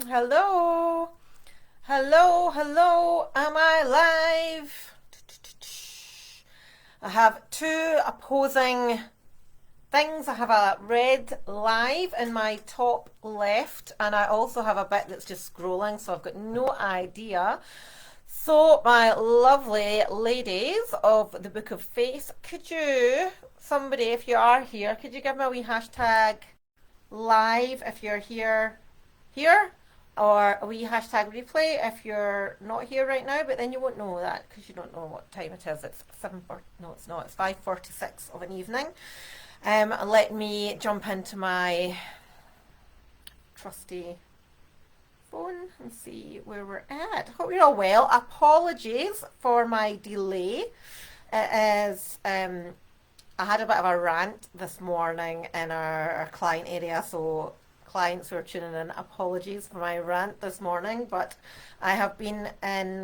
Hello, hello, hello. Am I live? I have two opposing things. I have a red live in my top left, and I also have a bit that's just scrolling, so I've got no idea. So, my lovely ladies of the Book of Face, somebody, if you are here, could you give me a wee hashtag live if you're here, or a wee hashtag replay if you're not here right now, but then you won't know that because you don't know what time it is. It's 7:40. No, it's not. It's 5:46 of an evening. Let me jump into my trusty phone and see where we're at. Hope you're all well. Apologies for my delay. It is I had a bit of a rant this morning in our client area, so clients who are tuning in, apologies for my rant this morning, but I have been in,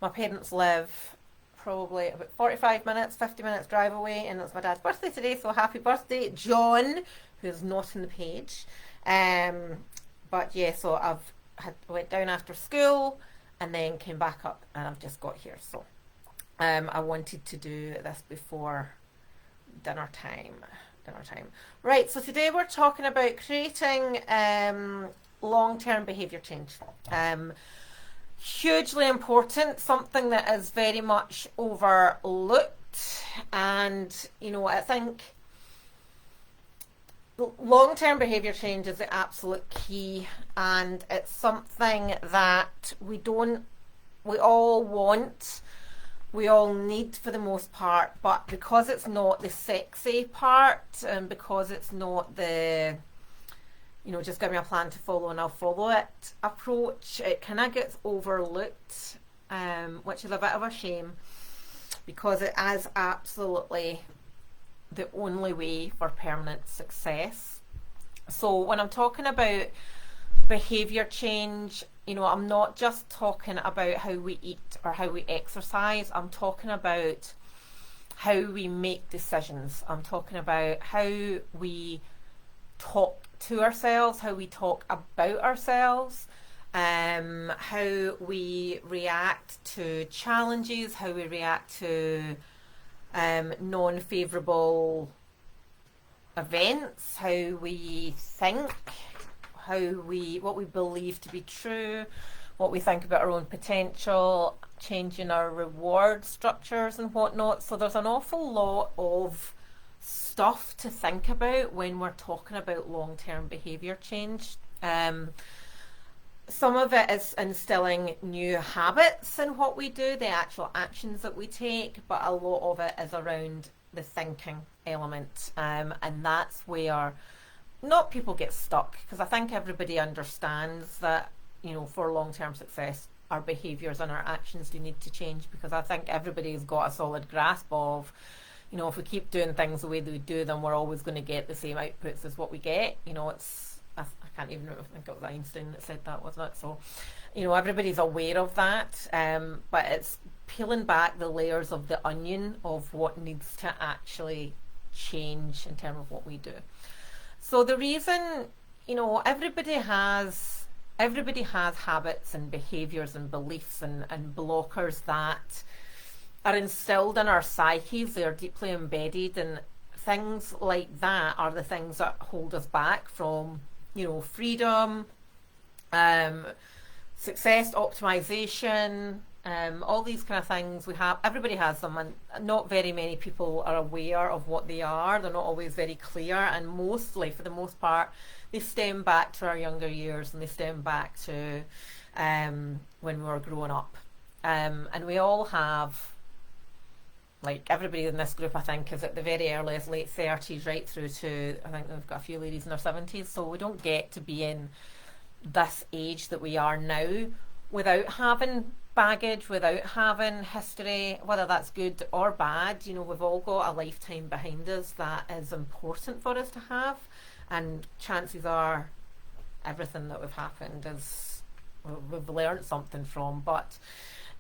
my parents live probably about 45 minutes, 50 minutes drive away, and it's my dad's birthday today, so happy birthday, John, who's not in the page. But yeah, so went down after school and then came back up and I've just got here, so I wanted to do this before dinner time. Right, so today we're talking about creating long-term behaviour change. Hugely important, something that is very much overlooked, and I think long-term behaviour change is the absolute key, and it's something that we all want, we all need for the most part, but because it's not the sexy part and because it's not the just give me a plan to follow and I'll follow it approach, it kind of gets overlooked, which is a bit of a shame because it is absolutely the only way for permanent success. So when I'm talking about behaviour change, I'm not just talking about how we eat or how we exercise. I'm talking about how we make decisions. I'm talking about how we talk to ourselves, how we talk about ourselves, how we react to challenges, how we react to non-favourable events, how we think, what we believe to be true, what we think about our own potential, changing our reward structures and whatnot. So there's an awful lot of stuff to think about when we're talking about long-term behaviour change. Some of it is instilling new habits in what we do, the actual actions that we take, but a lot of it is around the thinking element, and that's where not people get stuck, because I think everybody understands that for long-term success our behaviours and our actions do need to change, because I think everybody's got a solid grasp of if we keep doing things the way that we do them, we're always going to get the same outputs as what we get. I can't even remember, I think it was Einstein that said that, wasn't it? So everybody's aware of that, but it's peeling back the layers of the onion of what needs to actually change in terms of what we do. So the reason, everybody has habits and behaviours and beliefs and blockers that are instilled in our psyches. They are deeply embedded, and things like that are the things that hold us back from, freedom, success, optimization, all these kind of things. Everybody has them, and not very many people are aware of what they are. They're not always very clear, and mostly, for the most part, they stem back to our younger years, and they stem back to when we were growing up. And we all have, like everybody in this group, I think, is at the very earliest late 30s right through to, I think we've got a few ladies in their 70s, so we don't get to be in this age that we are now without having baggage, without having history, whether that's good or bad. We've all got a lifetime behind us that is important for us to have, and chances are everything that we've happened is we've learned something from. But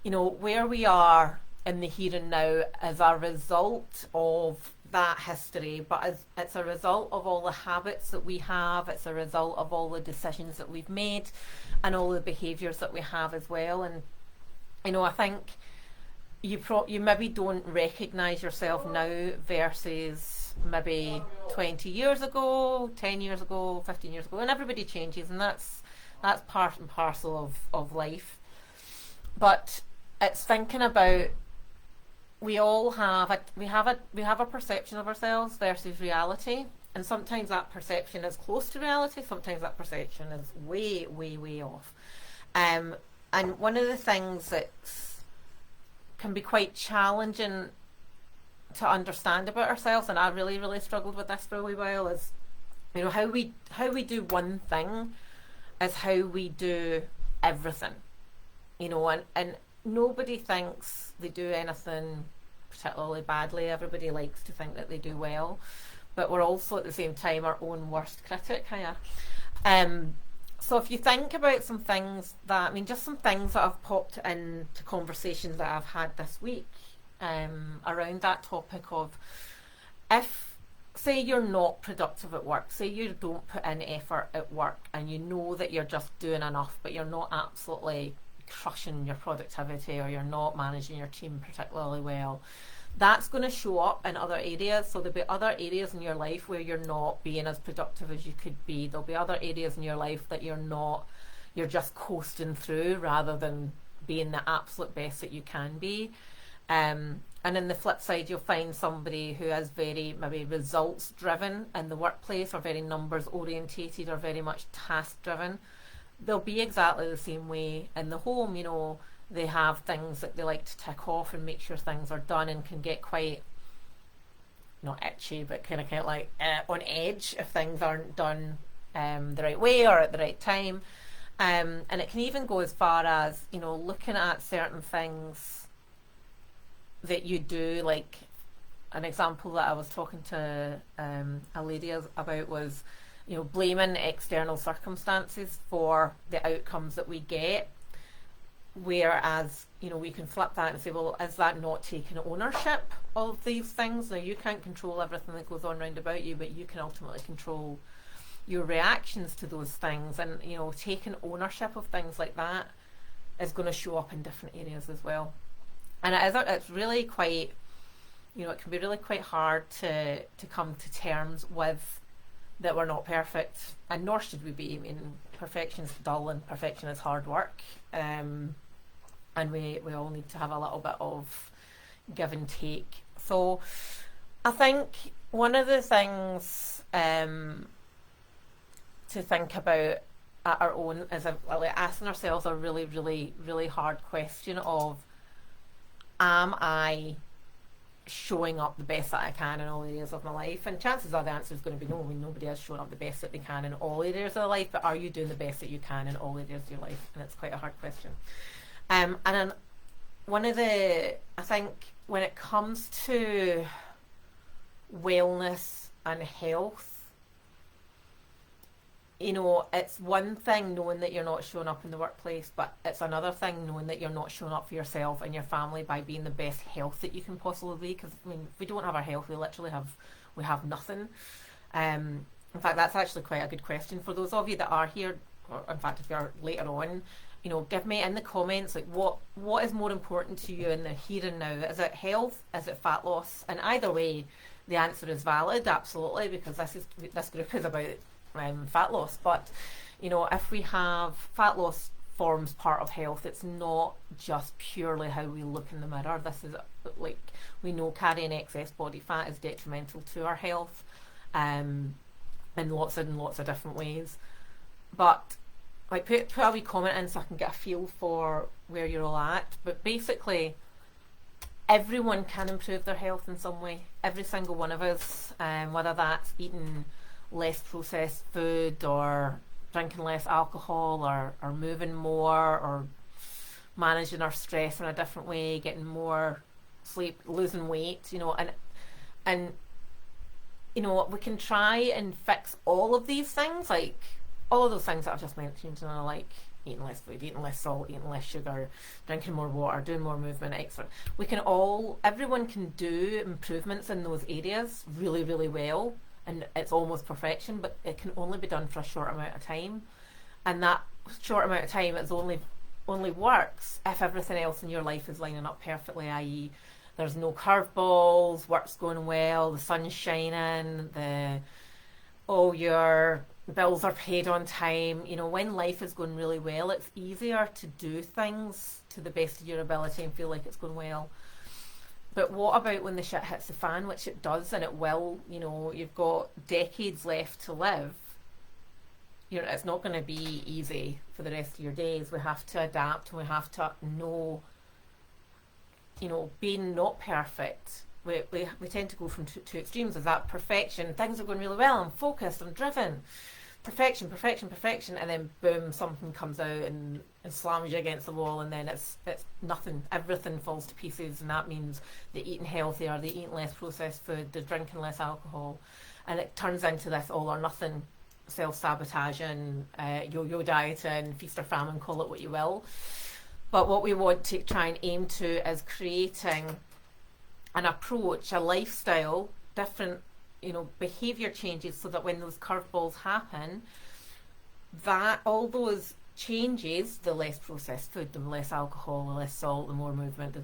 where we are in the here and now as a result of that history, but it's a result of all the habits that we have. It's a result of all the decisions that we've made and all the behaviours that we have as well. And I think you maybe don't recognise yourself now versus maybe 20 years ago, 10 years ago, 15 years ago, and everybody changes, and that's part and parcel of life. But it's thinking about, we all have a perception of ourselves versus reality, and sometimes that perception is close to reality, sometimes that perception is way, way, way off. And one of the things that can be quite challenging to understand about ourselves, and I really, really struggled with this for a wee while, is how we do one thing is how we do everything. And nobody thinks they do anything particularly badly. Everybody likes to think that they do well, but we're also at the same time our own worst critic. So if you think about some things just some things that have popped into conversations that I've had this week around that topic of, if, say, you're not productive at work, say you don't put in effort at work, and you know that you're just doing enough, but you're not absolutely crushing your productivity, or you're not managing your team particularly well, that's going to show up in other areas. So there'll be other areas in your life where you're not being as productive as you could be. There'll be other areas in your life that you're just coasting through rather than being the absolute best that you can be. And in the flip side, you'll find somebody who is very maybe results driven in the workplace, or very numbers orientated, or very much task driven. They'll be exactly the same way in the home. They have things that they like to tick off and make sure things are done, and can get quite, not itchy, but kind of like on edge if things aren't done the right way or at the right time. And it can even go as far as, looking at certain things that you do. Like, an example that I was talking to a lady about was, blaming external circumstances for the outcomes that we get. Whereas, we can flip that and say, well, is that not taking ownership of these things? Now, you can't control everything that goes on round about you, but you can ultimately control your reactions to those things. And, taking ownership of things like that is going to show up in different areas as well. And it's really quite, it can be really quite hard to come to terms with that we're not perfect, and nor should we be. Perfection is dull, and perfection is hard work. And we all need to have a little bit of give and take. So I think one of the things to think about at our own is asking ourselves a really, really, really hard question of, am I showing up the best that I can in all areas of my life? And chances are the answer is going to be no. Nobody has shown up the best that they can in all areas of their life, but are you doing the best that you can in all areas of your life? And it's quite a hard question. And then I think when it comes to wellness and health, it's one thing knowing that you're not showing up in the workplace, but it's another thing knowing that you're not showing up for yourself and your family by being the best health that you can possibly be. Because if we don't have our health, we literally have nothing. In fact, that's actually quite a good question for those of you that are here, or in fact, if you're later on, give me in the comments, like, what is more important to you in the here and now? Is it health? Is it fat loss? And either way, the answer is valid, absolutely, because this group is about fat loss. But if we have fat loss forms part of health, it's not just purely how we look in the mirror. This is like, we know carrying excess body fat is detrimental to our health in lots of different ways. But like, put a wee comment in so I can get a feel for where you're all at. But basically, everyone can improve their health in some way. Every single one of us, whether that's eating less processed food, or drinking less alcohol, or moving more, or managing our stress in a different way, getting more sleep, losing weight, and we can try and fix all of these things, like all of those things that I've just mentioned, and I like eating less food, eating less salt, eating less sugar, drinking more water, doing more movement, extra. Everyone can do improvements in those areas really, really well, and it's almost perfection, but it can only be done for a short amount of time. And that short amount of time is only works if everything else in your life is lining up perfectly, i.e., there's no curveballs, work's going well, the sun's shining, all your bills are paid on time. When life is going really well, it's easier to do things to the best of your ability and feel like it's going well. But what about when the shit hits the fan, which it does, and it will? You've got decades left to live. It's not going to be easy for the rest of your days. We have to adapt, and we have to know, being not perfect. We tend to go from two extremes. Is that perfection? Things are going really well. I'm focused. I'm driven. Perfection, perfection, perfection, and then boom, something comes out and slams you against the wall, and then it's nothing. Everything falls to pieces, and that means they're eating healthier, they're eating less processed food, they're drinking less alcohol, and it turns into this all or nothing, self-sabotaging, yo-yo dieting, feast or famine, call it what you will. But what we want to try and aim to is creating an approach, a lifestyle, different behavior changes, so that when those curveballs happen, that all those changes, the less processed food, the less alcohol, the less salt, the more movement,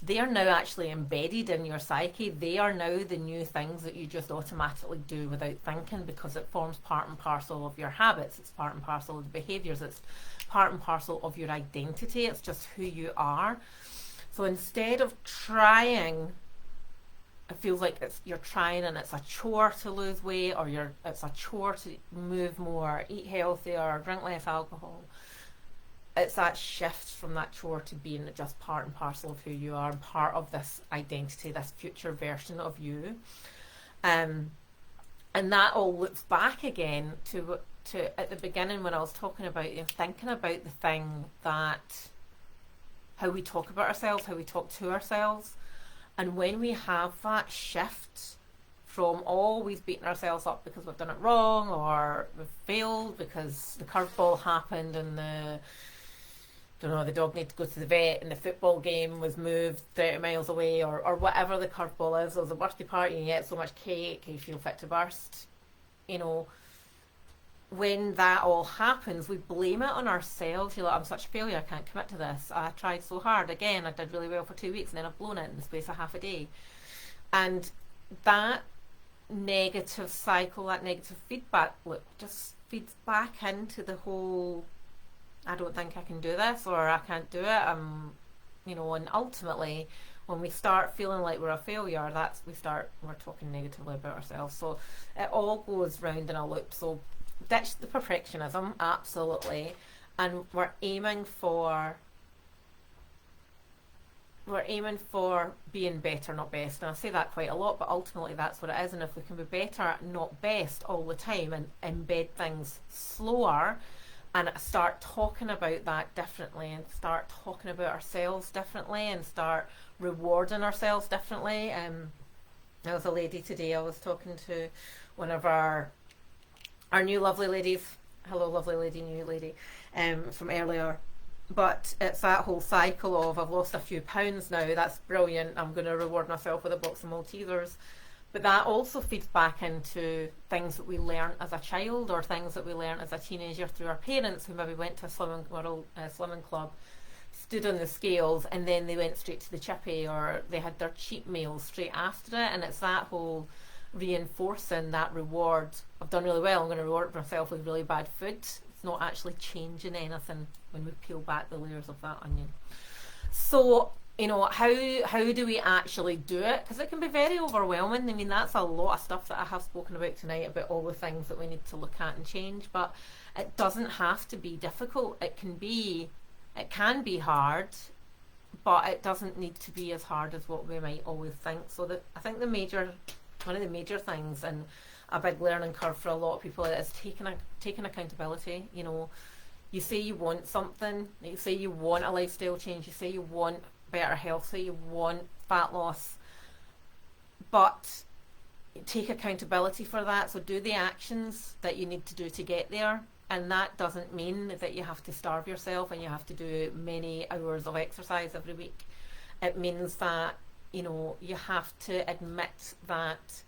they are now actually embedded in your psyche. They are now the new things that you just automatically do without thinking, because it forms part and parcel of your habits. It's part and parcel of the behaviors. It's part and parcel of your identity. It's just who you are. So instead of trying, it feels like you're trying and it's a chore to lose weight, or it's a chore to move more, eat healthier, drink less alcohol. It's that shift from that chore to being just part and parcel of who you are, and part of this identity, this future version of you. And that all loops back again to at the beginning when I was talking about thinking about the thing that how we talk about ourselves, how we talk to ourselves. And when we have that shift from always beating ourselves up because we've done it wrong, or we've failed because the curveball happened and the dog needed to go to the vet and the football game was moved 30 miles away, or whatever the curveball is, or the birthday party and you ate so much cake you feel fit to burst. When that all happens, we blame it on ourselves. You're like, I'm such a failure, I can't commit to this. I tried so hard. Again, I did really well for 2 weeks and then I've blown it in the space of half a day. And that negative cycle, that negative feedback loop just feeds back into the whole, I don't think I can do this, or I can't do it. And ultimately, when we start feeling like we're a failure, we're talking negatively about ourselves. So it all goes round in a loop. So ditch the perfectionism, absolutely, and we're aiming for being better, not best. And I say that quite a lot, but ultimately that's what it is. And if we can be better, not best, all the time, and embed things slower, and start talking about that differently, and start talking about ourselves differently, and start rewarding ourselves differently. There was a lady today, I was talking to one of our new lovely ladies. Hello, lovely lady, new lady, from earlier. But it's that whole cycle of, I've lost a few pounds now, that's brilliant, I'm going to reward myself with a box of Maltesers. But that also feeds back into things that we learn as a child, or things that we learn as a teenager through our parents, who maybe went to a slimming club, stood on the scales, and then they went straight to the chippy, or they had their cheat meals straight after it. And it's that whole reinforcing that reward. I've done really well, I'm going to reward myself with really bad food. It's not actually changing anything when we peel back the layers of that onion. So, how do we actually do it? Because it can be very overwhelming. I mean, that's a lot of stuff that I have spoken about tonight, about all the things that we need to look at and change. But it doesn't have to be difficult. It can be hard, but it doesn't need to be as hard as what we might always think. So I think one of the major things, and a big learning curve for a lot of people, is taking accountability. You say you want something, you say you want a lifestyle change, you say you want better health, say you want fat loss, but take accountability for that. So do the actions that you need to do to get there. And that doesn't mean that you have to starve yourself and you have to do many hours of exercise every week. It means that, you know, you have to admit that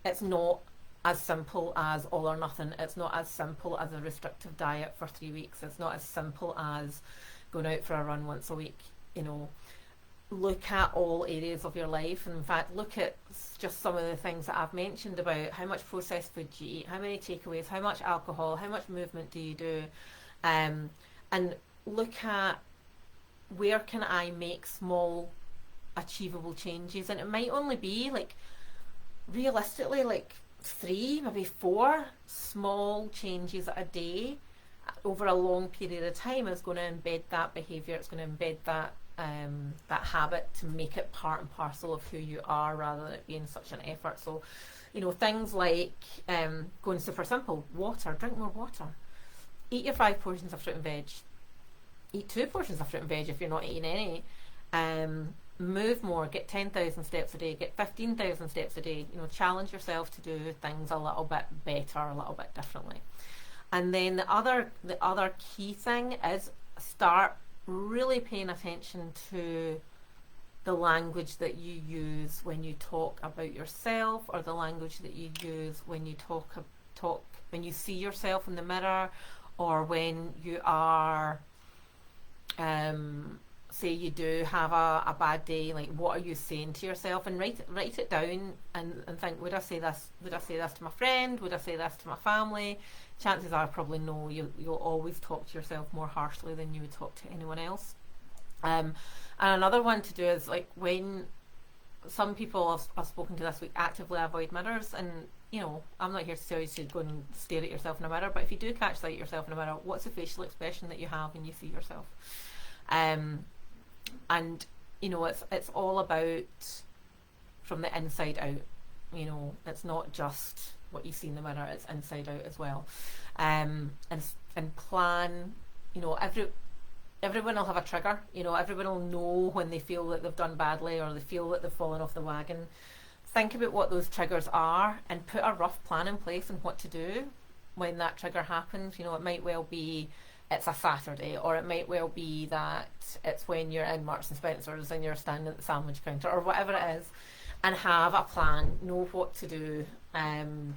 it's not as simple as all or nothing. It's not as simple as a restrictive diet for 3 weeks. It's not as simple as going out for a run once a week. You know, look at all areas of your life. And in fact, look at just some of the things that I've mentioned about how much processed food you eat, how many takeaways, how much alcohol, how much movement do you do, and look at where can I make small achievable changes. And it might only be like, realistically, like 3, maybe 4 small changes a day over a long period of time is going to embed that behaviour. It's going to embed that that habit to make it part and parcel of who you are, rather than it being such an effort. So, you know, things like going super simple: water, drink more water, eat your 5 portions of fruit and veg, eat 2 portions of fruit and veg if you're not eating any. Move more, get 10,000 steps a day, get 15,000 steps a day. You know, challenge yourself to do things a little bit better, a little bit differently. And then the other key thing is start really paying attention to the language that you use when you talk about yourself, or the language that you use when you talk when you see yourself in the mirror, or when you are say you do have a bad day. Like, what are you saying to yourself? And write it down and think, would I say this to my friend? Would I say this to my family? Chances are probably no. You'll always talk to yourself more harshly than you would talk to anyone else. And another one to do is, like, when some people I've spoken to this week actively avoid mirrors. And, you know, I'm not here to tell you to go and stare at yourself in a mirror, but if you do catch sight of yourself in a mirror, what's the facial expression that you have when you see yourself? And, you know, it's all about from the inside out. You know, it's not just what you see in the mirror, it's inside out as well. And plan, you know, everyone will have a trigger. You know, everyone will know when they feel that they've done badly, or they feel that they've fallen off the wagon. Think about what those triggers are and put a rough plan in place on what to do when that trigger happens. You know, it might well be it's a Saturday, or it might well be that it's when you're in Marks and Spencer's and you're standing at the sandwich counter, or whatever it is. And have a plan, know what to do, and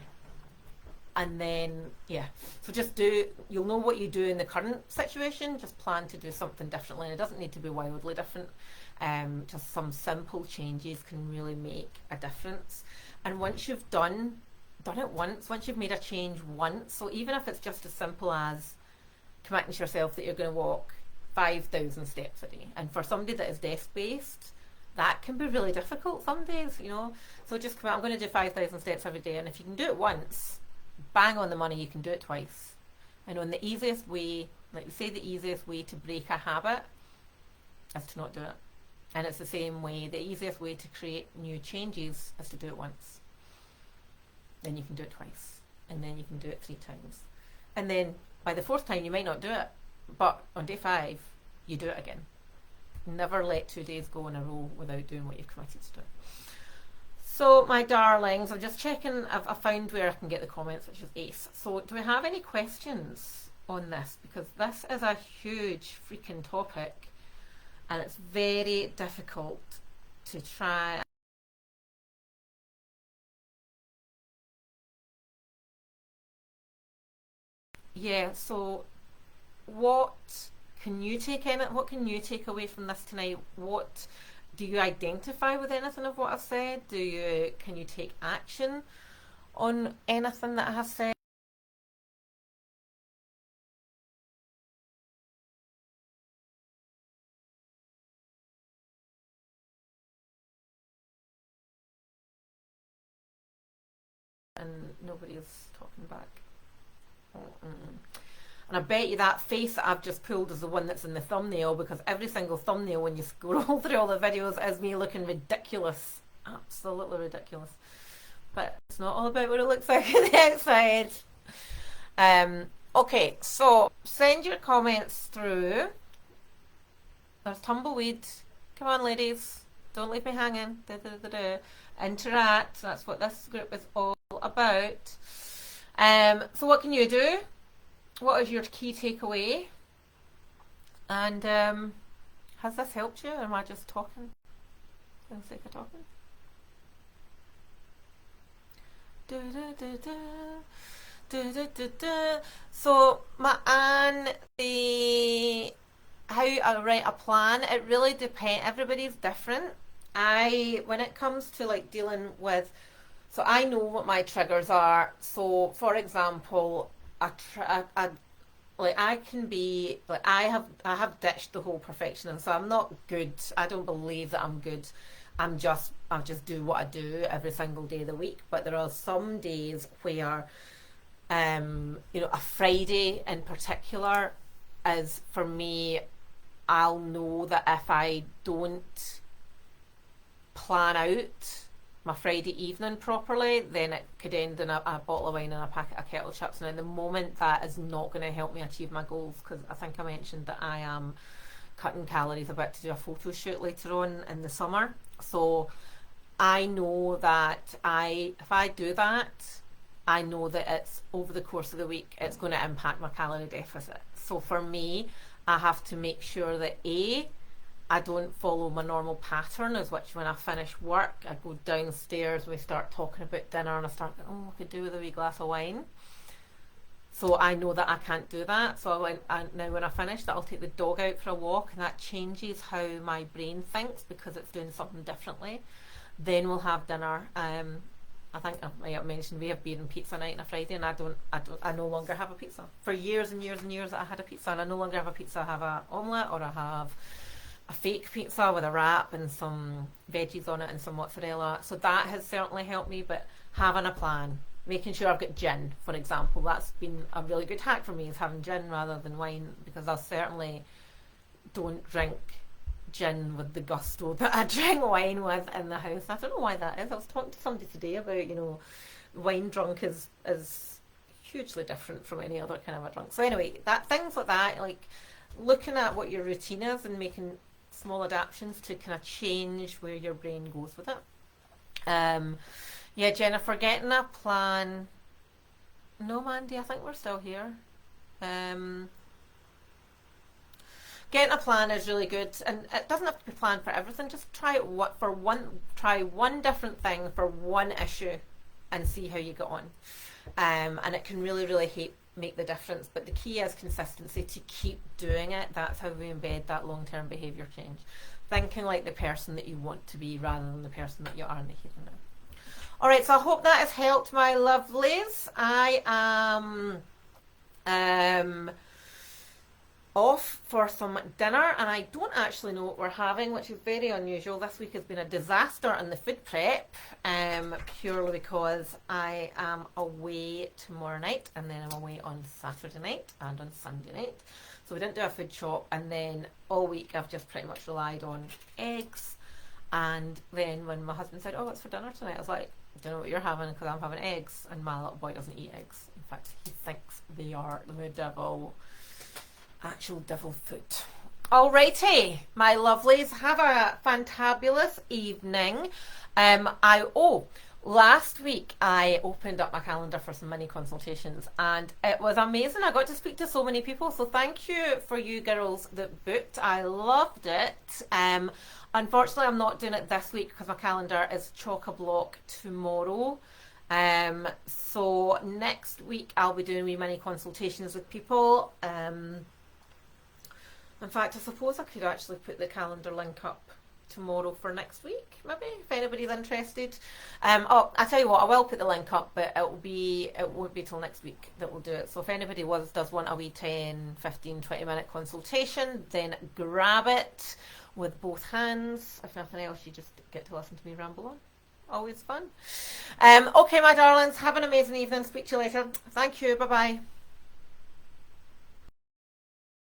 then, yeah, so just you'll know what you do in the current situation, just plan to do something differently. And it doesn't need to be wildly different. Just some simple changes can really make a difference. And once you've done it once, once you've made a change once, so even if it's just as simple as committing to yourself that you're going to walk 5,000 steps a day, and for somebody that is desk-based, that can be really difficult some days, you know. So just commit, I'm going to do 5,000 steps every day. And if you can do it once, bang on the money, you can do it twice. I know, and the easiest way, like they say, the easiest way to break a habit is to not do it. And it's the same way, the easiest way to create new changes is to do it once. Then you can do it twice. And then you can do it 3 times. And then by the 4th time, you might not do it. But on day 5, you do it again. Never let 2 days go in a row without doing what you've committed to do. So, my darlings, I'm just checking. I've found where I can get the comments, which is ace. So, do we have any questions on this? Because this is a huge freaking topic, and it's very difficult to try. Yeah, so what can you take in it? What can you take away from this tonight? What do you identify with anything of what I've said? Can you take action on anything that I have said? And nobody's talking back. And I bet you that face that I've just pulled is the one that's in the thumbnail, because every single thumbnail when you scroll through all the videos is me looking ridiculous. Absolutely ridiculous. But it's not all about what it looks like on the outside. Okay, so send your comments through. There's Tumbleweed. Come on, ladies. Don't leave me hanging. Interact. That's what this group is all about. So what can you do? What is your key takeaway? And has this helped you, or am I just talking for the sake of talking? So how I write a plan, it really depends. Everybody's different. When it comes to like dealing with, so I know what my triggers are. So for example, like I can be like I have ditched the whole perfectionism. So I'm not good. I don't believe that I'm good. I just do what I do every single day of the week. But there are some days where a Friday in particular is for me. I'll know that if I don't plan out my Friday evening properly, then it could end in a bottle of wine and a packet of kettle chips. And at the moment, that is not going to help me achieve my goals, because I think I mentioned that I am cutting calories, about to do a photo shoot later on in the summer. So I know that if I do that, I know that it's over the course of the week, it's going to impact my calorie deficit. So for me, I have to make sure that I don't follow my normal pattern, as which when I finish work, I go downstairs, we start talking about dinner, and I start going, I could do with a wee glass of wine. So I know that I can't do that. So now when I finish that, I'll take the dog out for a walk, and that changes how my brain thinks because it's doing something differently. Then we'll have dinner. I think I might have mentioned we have beer and pizza night on a Friday, and I no longer have a pizza. For years and years and years I had a pizza, and I no longer have a pizza. I have a omelette, or I have a fake pizza with a wrap and some veggies on it and some mozzarella. So that has certainly helped me. But having a plan, making sure I've got gin, for example, that's been a really good hack for me, is having gin rather than wine, because I certainly don't drink gin with the gusto that I drink wine with in the house. I don't know why that is. I was talking to somebody today about, wine drunk is hugely different from any other kind of a drunk. So anyway, things like that, like looking at what your routine is and making small adaptations to kind of change where your brain goes with it. Yeah, Jennifer, getting a plan. No, Mandy, I think we're still here. Getting a plan is really good, and it doesn't have to be planned for everything. Just try one different thing for one issue, and see how you get on. And it can really, really make the difference. But the key is consistency, to keep doing it. That's how we embed that long-term behaviour change. Thinking like the person that you want to be rather than the person that you are in the here and now. All right, so I hope that has helped, my lovelies. I am off for some dinner, and I don't actually know what we're having, which is very unusual. This week has been a disaster in the food prep, purely because I am away tomorrow night, and then I'm away on Saturday night and on Sunday night. So we didn't do a food shop, and then all week I've just pretty much relied on eggs. And then when my husband said, what's for dinner tonight? I was like, I don't know what you're having, because I'm having eggs, and my little boy doesn't eat eggs. In fact, he thinks they are the devil. Actual devil food. Alrighty, my lovelies, have a fantabulous evening. Last week I opened up my calendar for some mini consultations, and it was amazing. I got to speak to so many people, so thank you for you girls that booked. I loved it. Unfortunately, I'm not doing it this week because my calendar is chock-a-block tomorrow. So next week I'll be doing wee mini consultations with people. In fact, I suppose I could actually put the calendar link up tomorrow for next week, maybe, if anybody's interested. I tell you what, I will put the link up, but it won't be till next week that we'll do it. So if anybody does want a wee 10, 15, 20-minute consultation, then grab it with both hands. If nothing else, you just get to listen to me ramble on. Always fun. Okay, my darlings, have an amazing evening. Speak to you later. Thank you. Bye-bye.